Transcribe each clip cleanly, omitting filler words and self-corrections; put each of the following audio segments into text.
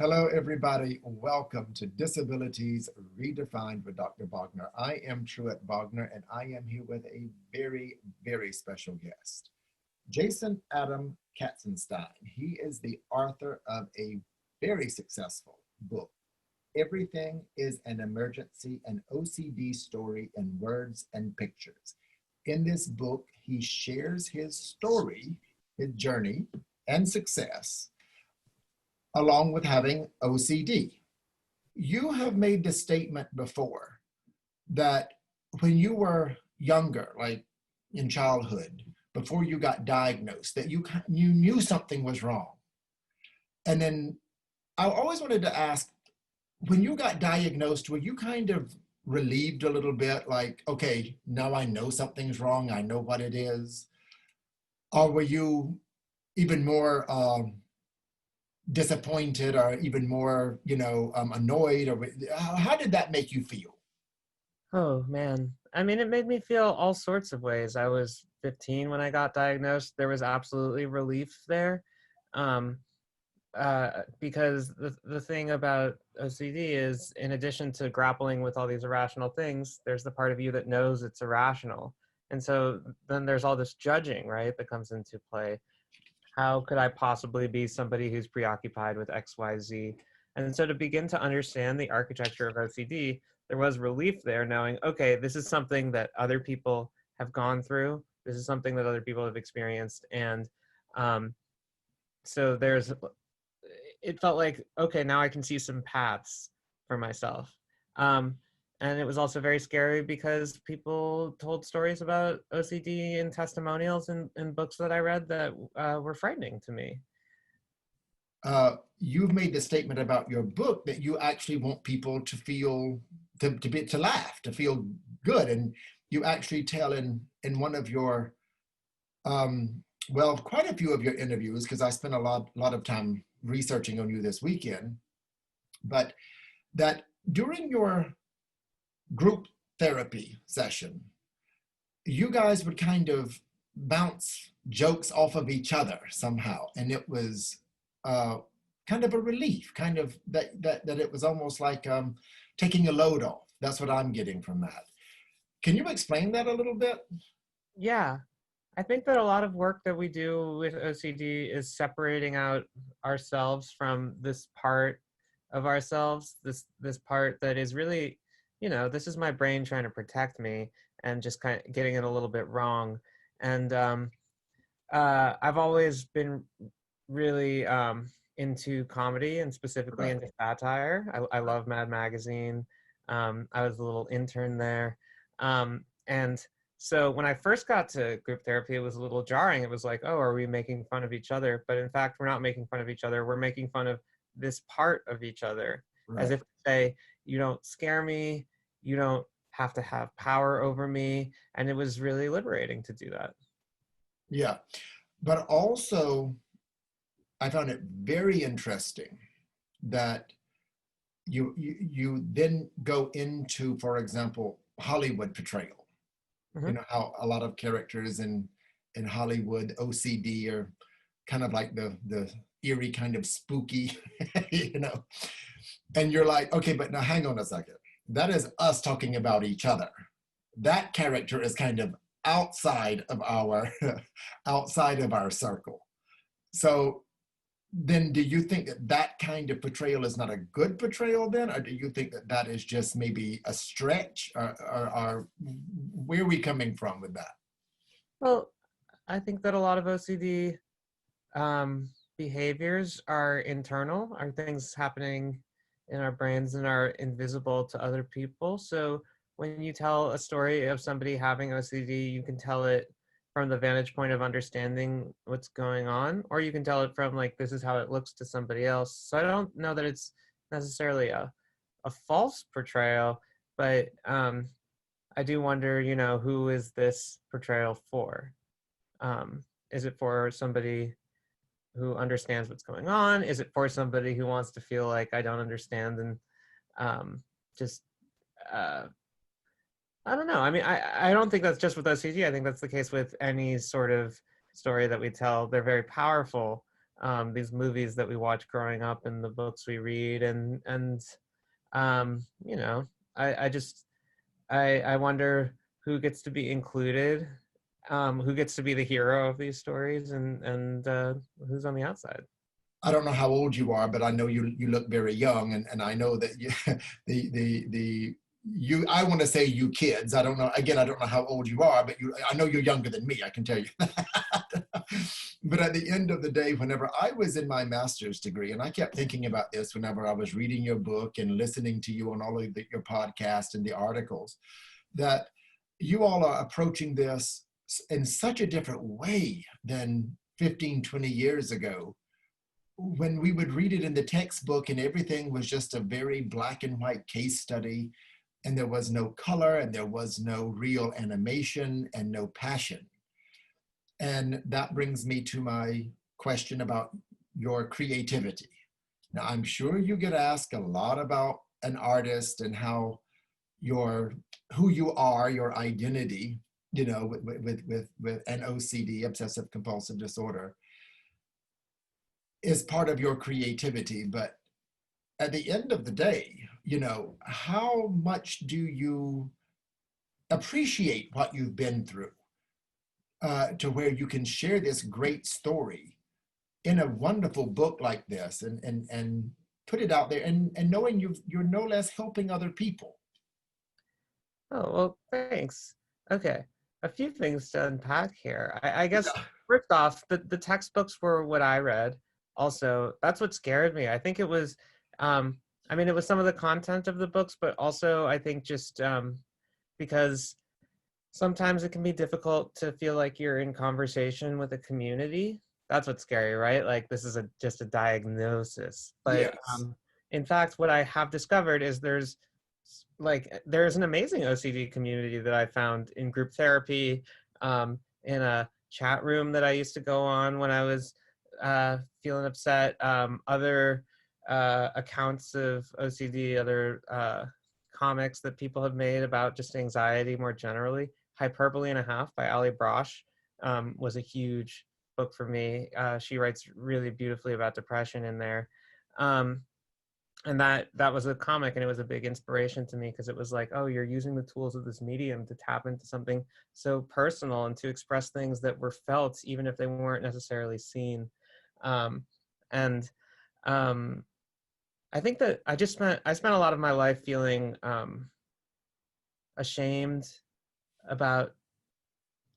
Hello, everybody. Welcome to Disabilities Redefined with Dr. Bogner. I am Truett Bogner, and I am here with a very, very special guest, Jason Adam Katzenstein. He is the author of a very successful book, Everything is an Emergency, an OCD Story in Words and Pictures. In this book, he shares his story, his journey, and success along with having OCD. You have made the statement before that when you were younger, like in childhood, before you got diagnosed, that you knew something was wrong. And then I always wanted to ask, when you got diagnosed, were you kind of relieved a little bit, like, okay, now I know something's wrong, I know what it is? Or were you even more disappointed or even more, annoyed? Or how did that make you feel? Oh man. I mean, it made me feel all sorts of ways. I was 15 when I got diagnosed. There was absolutely relief there. Um, because the thing about OCD is, in addition to grappling with all these irrational things, there's the part of you that knows it's irrational. And so then there's all this judging, right, that comes into play. How could I possibly be somebody who's preoccupied with X, Y, Z? And so to begin to understand the architecture of OCD, there was relief there knowing, okay, this is something that other people have gone through. This is something that other people have experienced. And so it felt like, okay, now I can see some paths for myself. And it was also very scary because people told stories about OCD and testimonials in books that I read that were frightening to me. You've made the statement about your book that you actually want people to feel, to laugh, to feel good. And you actually tell in one of your, quite a few of your interviews, because I spent a lot of time researching on you this weekend, but that during your group therapy session, you guys would kind of bounce jokes off of each other somehow. And it was kind of a relief, kind of that it was almost like taking a load off. That's what I'm getting from that. Can you explain that a little bit? Yeah, I think that a lot of work that we do with OCD is separating out ourselves from this part of ourselves, this part that is really, this is my brain trying to protect me and just kind of getting it a little bit wrong. And I've always been really into comedy and specifically into satire. I love Mad Magazine. I was a little intern there. And so when I first got to group therapy, it was a little jarring. It was like, oh, are we making fun of each other? But in fact, we're not making fun of each other. We're making fun of this part of each other, as if to say, you don't scare me. You don't have to have power over me. And it was really liberating to do that. Yeah. But also, I found it very interesting that you then go into, for example, Hollywood portrayal. Mm-hmm. You know how a lot of characters in Hollywood OCD are kind of like the eerie, kind of spooky, and you're like, okay, but now hang on a second. That is us talking about each other. That character is kind of outside of our outside of our circle. So then do you think that kind of portrayal is not a good portrayal then? Or do you think that is just maybe a stretch? Or where are we coming from with that? Well, I think that a lot of OCD behaviors are internal, are things happening in our brains and are invisible to other people. So when you tell a story of somebody having OCD, you can tell it from the vantage point of understanding what's going on, or you can tell it from like, this is how it looks to somebody else. So I don't know that it's necessarily a false portrayal, but I do wonder, who is this portrayal for? Is it for somebody who understands what's going on? Is it for somebody who wants to feel like I don't understand and just I don't know. I mean, I don't think that's just with OCD. I think that's the case with any sort of story that we tell. They're very powerful. these movies that we watch growing up and the books we read, and you know, I just I wonder who gets to be included, who gets to be the hero of these stories, and who's on the outside. I don't know how old you are, but I know you look very young, and I know that you, the you, I want to say you kids. I don't know. Again, I don't know how old you are, but I know you're younger than me. I can tell you that. But at the end of the day, whenever I was in my master's degree, and I kept thinking about this whenever I was reading your book and listening to you on all of your podcasts and the articles, that you all are approaching this in such a different way than 15, 20 years ago, when we would read it in the textbook and everything was just a very black and white case study, and there was no color and there was no real animation and no passion. And that brings me to my question about your creativity. Now, I'm sure you get asked a lot about an artist and how who you are, your identity, you know, with an OCD, obsessive compulsive disorder, is part of your creativity. But at the end of the day, you know, how much do you appreciate what you've been through to where you can share this great story in a wonderful book like this, and put it out there, and knowing you're no less helping other people? Oh, well, thanks. Okay. A few things to unpack here. I guess Yeah. first off, the textbooks were what I read. Also, that's what scared me. I think it was, I mean, it was some of the content of the books, but also I think just because sometimes it can be difficult to feel like you're in conversation with a community. That's what's scary, right? Like this is just a diagnosis. But Yes. in fact, what I have discovered is there's an amazing OCD community that I found in group therapy, in a chat room that I used to go on when I was feeling upset. Other accounts of OCD, other comics that people have made about just anxiety more generally. Hyperbole and a Half by Ali Brosh was a huge book for me. She writes really beautifully about depression in there. Um, and that was a comic, and it was a big inspiration to me because it was like, oh, you're using the tools of this medium to tap into something so personal and to express things that were felt even if they weren't necessarily seen. Um, and I think that I spent a lot of my life feeling ashamed about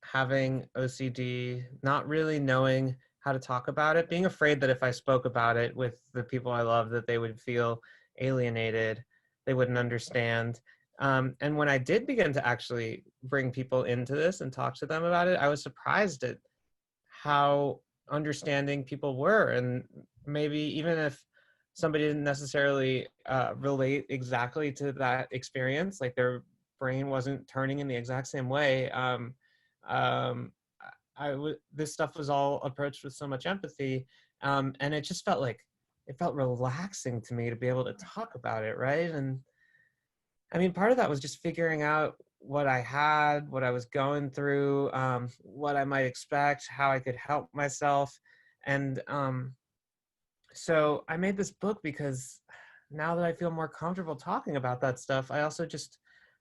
having OCD, not really knowing how to talk about it, being afraid that if I spoke about it with the people I love, that they would feel alienated, they wouldn't understand. And when I did begin to actually bring people into this and talk to them about it, I was surprised at how understanding people were. And maybe even if somebody didn't necessarily relate exactly to that experience, like their brain wasn't turning in the exact same way, um, this stuff was all approached with so much empathy, and it just felt like it felt relaxing to me to be able to talk about it, right? And I mean, part of that was just figuring out what I had, what I was going through, what I might expect, how I could help myself, and so I made this book because now that I feel more comfortable talking about that stuff, I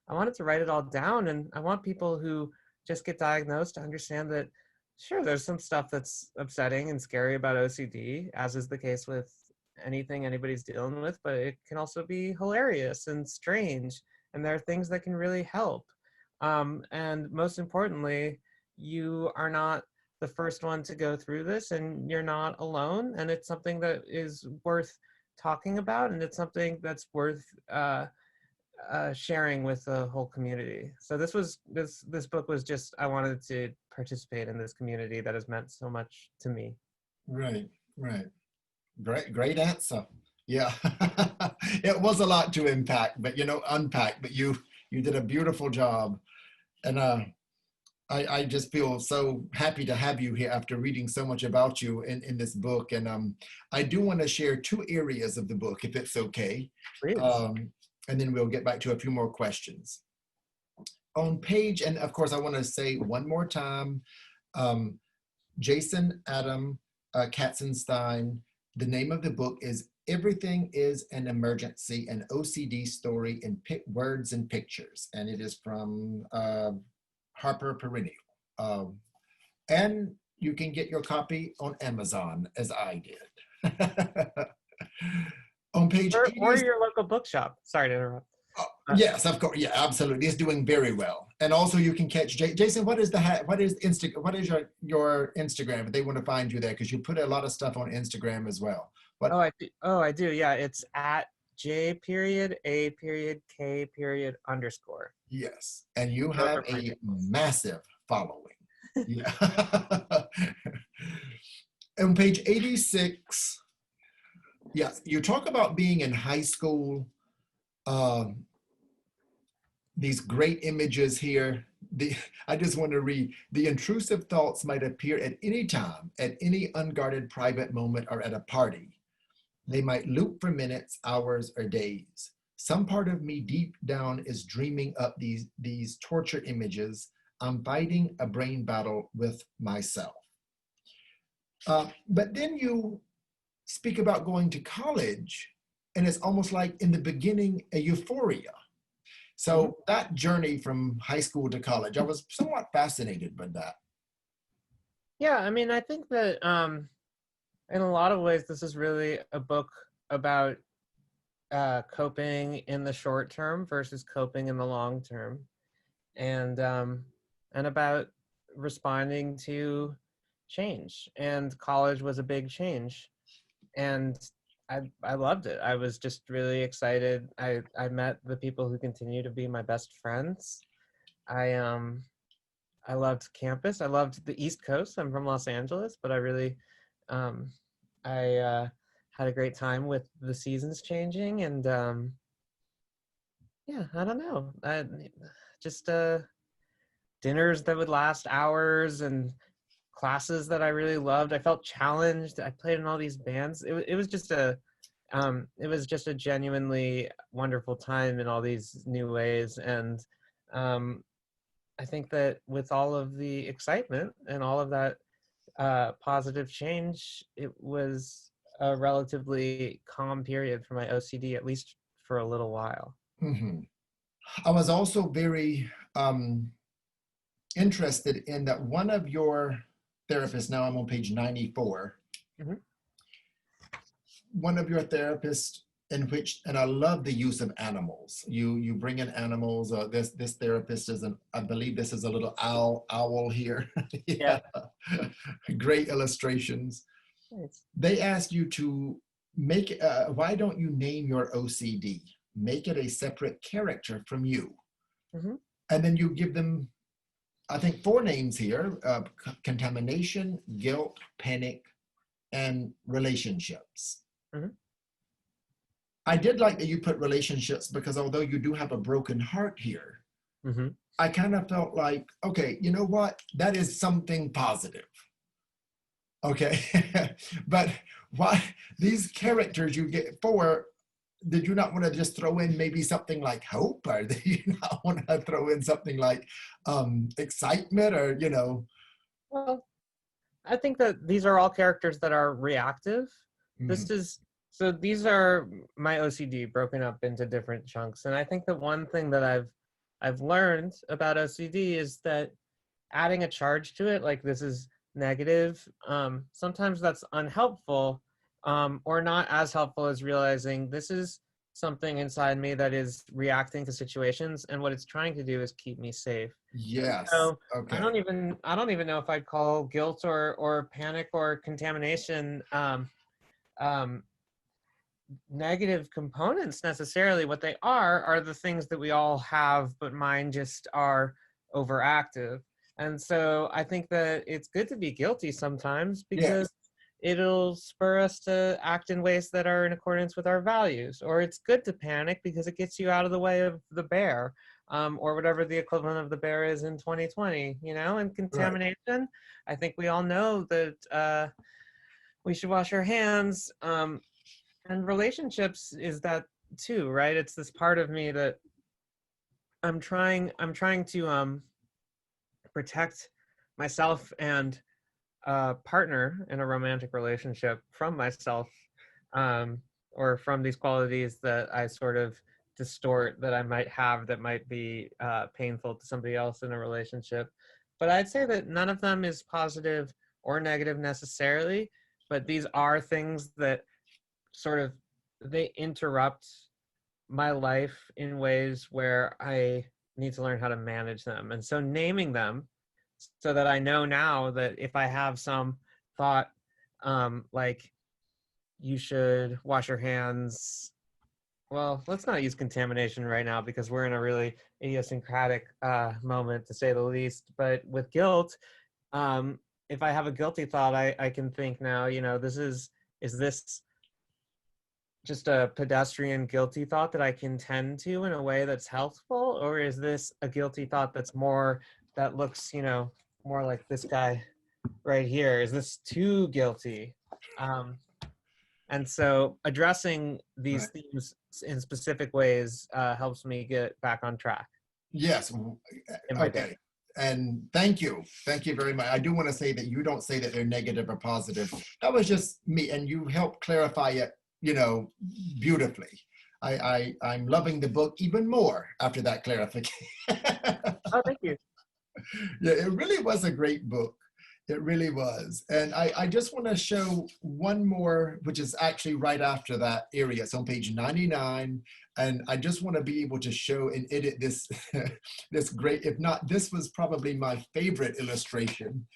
wanted to write it all down, and I want people who just get diagnosed to understand that, sure, there's some stuff that's upsetting and scary about OCD, as is the case with anything anybody's dealing with, but it can also be hilarious and strange, and there are things that can really help. And most importantly, you are not the first one to go through this, and you're not alone, and it's something that is worth talking about, and it's something that's worth sharing with the whole community. So this book was just, I wanted to participate in this community that has meant so much to me. Right, right. Great answer. Yeah. It was a lot to unpack, but you did a beautiful job. And I just feel so happy to have you here after reading so much about you in this book. And I do want to share two areas of the book, if it's okay. Please. And then we'll get back to a few more questions. On page, and of course, I want to say one more time, Jason Adam Katzenstein. The name of the book is Everything is an Emergency, an OCD Story in Words and Pictures. And it is from Harper Perennial. And you can get your copy on Amazon, as I did. On page Or 80. your local bookshop. Sorry to interrupt. Yes, of course. Yeah, absolutely. It's doing very well. And also you can catch Jason. What is your Instagram if they want to find you there? Because you put a lot of stuff on Instagram as well. What? I do. Yeah, it's at J.A.K._. Yes. And you Those have are my a handles. massive following. Yeah. On page 86, yes, you talk about being in high school. Um, these great images here. I just want to read, the intrusive thoughts might appear at any time, at any unguarded private moment, or at a party. They might loop for minutes, hours, or days. Some part of me deep down is dreaming up these torture images. I'm fighting a brain battle with myself. But then you speak about going to college, and it's almost like in the beginning, a euphoria. So that journey from high school to college, I was somewhat fascinated by that. Yeah, I mean, I think that in a lot of ways, this is really a book about coping in the short term versus coping in the long term, and about responding to change. And college was a big change, and I loved it. I was just really excited. I met the people who continue to be my best friends. I loved campus. I loved the East Coast. I'm from Los Angeles, but I really um, I had a great time with the seasons changing, and yeah, I don't know. Just dinners that would last hours and classes that I really loved. I felt challenged. I played in all these bands. It was just a genuinely wonderful time in all these new ways. And I think that with all of the excitement and all of that positive change, it was a relatively calm period for my OCD, at least for a little while. Mhm. I was also very interested in that one of your therapists, now I'm on page 94, Mm-hmm. one of your therapists in which, and I love the use of animals. You bring in animals. This therapist is I believe this is a little owl here. Yeah. Yeah. Great illustrations. Thanks. They asked you to make, why don't you name your OCD? Make it a separate character from you. Mm-hmm. And then you give them, I think, 4 names here: contamination, guilt, panic, and relationships. Mm-hmm. I did like that you put relationships, because although you do have a broken heart here, Mm-hmm. I kind of felt like, okay, you know what? That is something positive. Okay. But why these characters you get 4, did you not want to just throw in maybe something like hope, or did you not want to throw in something like excitement, or, Well, I think that these are all characters that are reactive. This Mhm. is so these are my OCD broken up into different chunks. And I think that one thing that I've learned about OCD is that adding a charge to it, like this is negative, sometimes that's unhelpful, or not as helpful as realizing this is something inside me that is reacting to situations, and what it's trying to do is keep me safe. And Yes. so Okay. I don't even know if I'd call guilt or panic or contamination um, negative components necessarily. What they are the things that we all have, but mine just are overactive. And so I think that it's good to be guilty sometimes, Yes. because it'll spur us to act in ways that are in accordance with our values. Or it's good to panic because it gets you out of the way of the bear, or whatever the equivalent of the bear is in 2020, and Right. contamination. I think we all know that we should wash our hands. And relationships is that too, right? It's this part of me that I'm trying to protect myself and a partner in a romantic relationship from myself, um, or from these qualities that I sort of distort that I might have that might be painful to somebody else in a relationship. But I'd say that none of them is positive or negative necessarily, but these are things that sort of they interrupt my life in ways where I need to learn how to manage them. And so naming them so that I know now that if I have some thought, like you should wash your hands. Well, let's not use contamination right now because we're in a really idiosyncratic moment to say the least. But with guilt, if I have a guilty thought, I can think now, is this just a pedestrian guilty thought that I can tend to in a way that's healthful? Or is this a guilty thought that's more, that looks, more like this guy right here? Is this too guilty? And so addressing these Right. themes in specific ways helps me get back on track Yes. in my day. Okay. And thank you. Thank you very much. I do want to say that you don't say that they're negative or positive. That was just me. And you helped clarify it, beautifully. I'm loving the book even more after that clarification. Oh, thank you. Yeah, it really was a great book. It really was. And I just want to show one more, which is actually right after that area. It's on page 99. And I just want to be able to show and edit this, this great, if not, this was probably my favorite illustration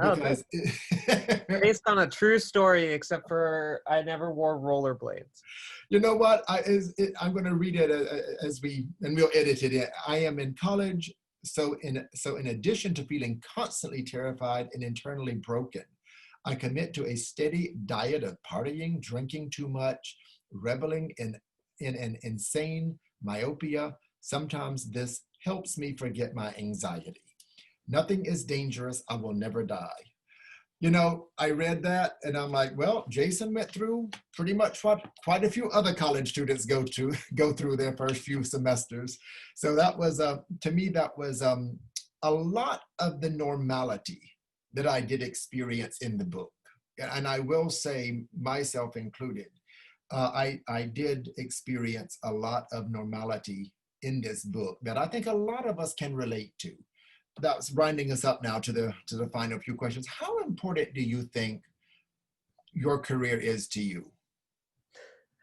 Oh, good. because Based on a true story, except for I never wore rollerblades. you know what, I'm going to read it and we'll edit it in. I am in college. So in addition to feeling constantly terrified and internally broken, I commit to a steady diet of partying, drinking too much, reveling in an insane myopia. Sometimes this helps me forget my anxiety. Nothing is dangerous. I will never die. I read that and I'm like, well, Jason went through pretty much what quite a few other college students go through their first few semesters. So that was, to me, that was a lot of the normality that I did experience in the book. And I will say, myself included, I did experience a lot of normality in this book that I think a lot of us can relate to. That's winding us up now to the final few questions. How important do you think your career is to you?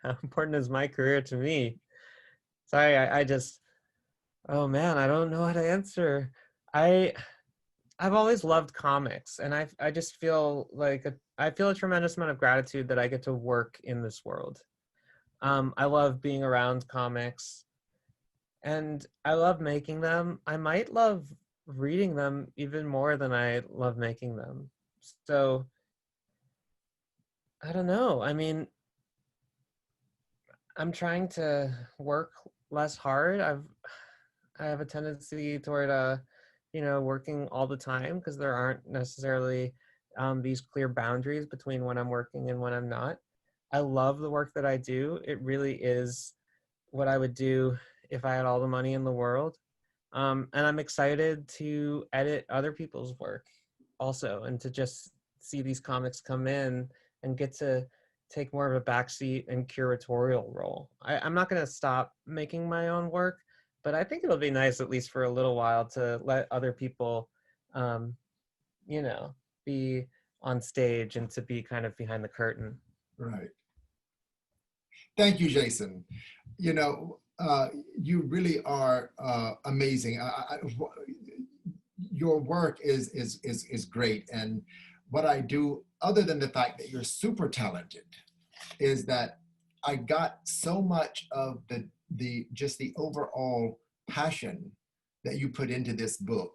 How important is my career to me? Sorry, I just, oh man, I don't know how to answer. I I've always loved comics, and I just feel like I feel a tremendous amount of gratitude that I get to work in this world. I love being around comics, and I love making them. I might love reading them even more than I love making them. So I don't know. I mean, I'm trying to work less hard. I have a tendency toward working all the time because there aren't necessarily these clear boundaries between when I'm working and when I'm not. I love the work that I do. It really is what I would do if I had all the money in the world. And I'm excited to edit other people's work also, and to just see these comics come in and get to take more of a backseat and curatorial role. I'm not going to stop making my own work, but I think it'll be nice, at least for a little while, to let other people, um, be on stage and to be kind of behind the curtain. Right. Thank you, Jason. You really are amazing. Your work is great, and what I do, other than the fact that you're super talented, is that I got so much of the overall passion that you put into this book.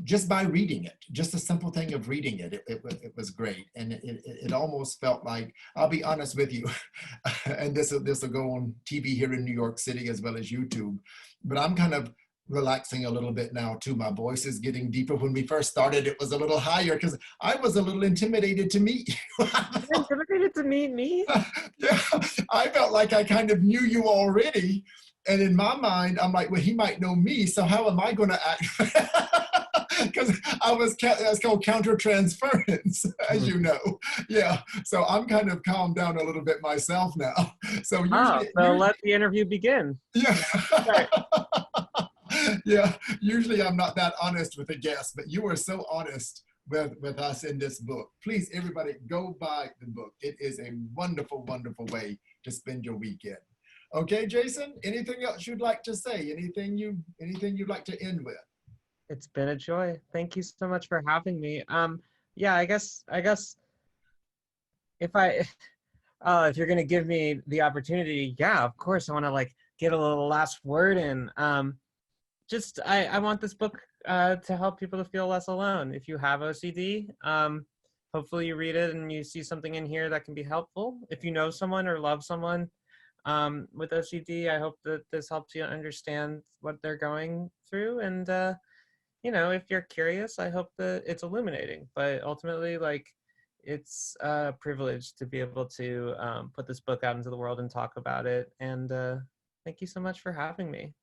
Just by reading it, just the simple thing of reading it, it was great. And it almost felt like, I'll be honest with you, and this will go on TV here in New York City as well as YouTube, but I'm kind of relaxing a little bit now too. My voice is getting deeper. When we first started, it was a little higher because I was a little intimidated to meet you. You're intimidated to meet me? Yeah, I felt like I kind of knew you already. And in my mind, I'm like, well, he might know me, so how am I going to act? Because That's called countertransference, as you know. Yeah. So I'm kind of calmed down a little bit myself now. So Oh, usually, so let the interview begin. yeah. Start. Yeah. Usually I'm not that honest with a guest, but you were so honest with us in this book. Please, everybody, go buy the book. It is a wonderful, wonderful way to spend your weekend. Okay, Jason, anything else you'd like to say? Anything you'd like to end with? It's been a joy. Thank you so much for having me. Yeah, I guess if I if you're gonna give me the opportunity, yeah, of course I want to like get a little last word in. Just I want this book to help people to feel less alone. If you have OCD, hopefully you read it and you see something in here that can be helpful. If you know someone or love someone with OCD, I hope that this helps you understand what they're going through. And if you're curious, I hope that it's illuminating. But ultimately, like, it's a privilege to be able to put this book out into the world and talk about it. And thank you so much for having me.